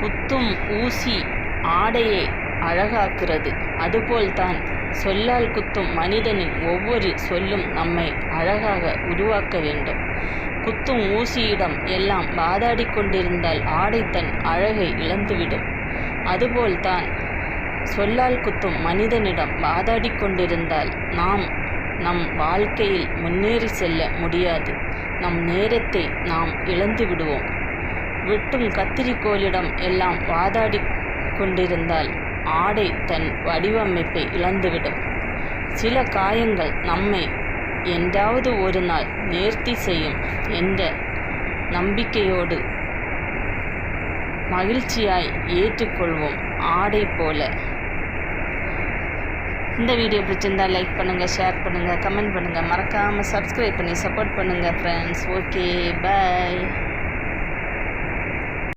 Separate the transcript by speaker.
Speaker 1: குத்தும் ஊசி ஆடையை அழகாக்குறது. அதுபோல்தான் சொல்லால் குத்தும் மனிதனின் ஒவ்வொரு சொல்லும் நம்மை அழகாக உருவாக்க வேண்டும். குத்தும் ஊசியிடம் எல்லாம் வாதாடி கொண்டிருந்தால் ஆடை தன் அழகை இழந்துவிடும். அதுபோல்தான் சொல்லால் குத்தும் மனிதனிடம் வாதாடி கொண்டிருந்தால் நாம் நம் வாழ்க்கையில் முன்னேறி செல்ல முடியாது. நம் நேரத்தை நாம் இழந்து விடுவோம். வெட்டும் கத்திரிக்கோலிடம் எல்லாம் வாதாடி கொண்டிருந்தால் ஆடை தன் வடிவமைப்பை இழந்துவிடும். சில காயங்கள் நம்மை என்றாவது ஒரு நாள் நேர்த்தி செய்யும் என்ற நம்பிக்கையோடு மகிழ்ச்சியாய் ஏற்றுக்கொள்வோம். ஆடை போல. இந்த வீடியோ பிடிச்சிருந்தால் லைக் பண்ணுங்கள், ஷேர் பண்ணுங்கள், கமெண்ட் பண்ணுங்கள். மறக்காமல் சப்ஸ்கிரைப் பண்ணி சப்போர்ட் பண்ணுங்கள் ஃப்ரெண்ட்ஸ். ஓகே, பாய்.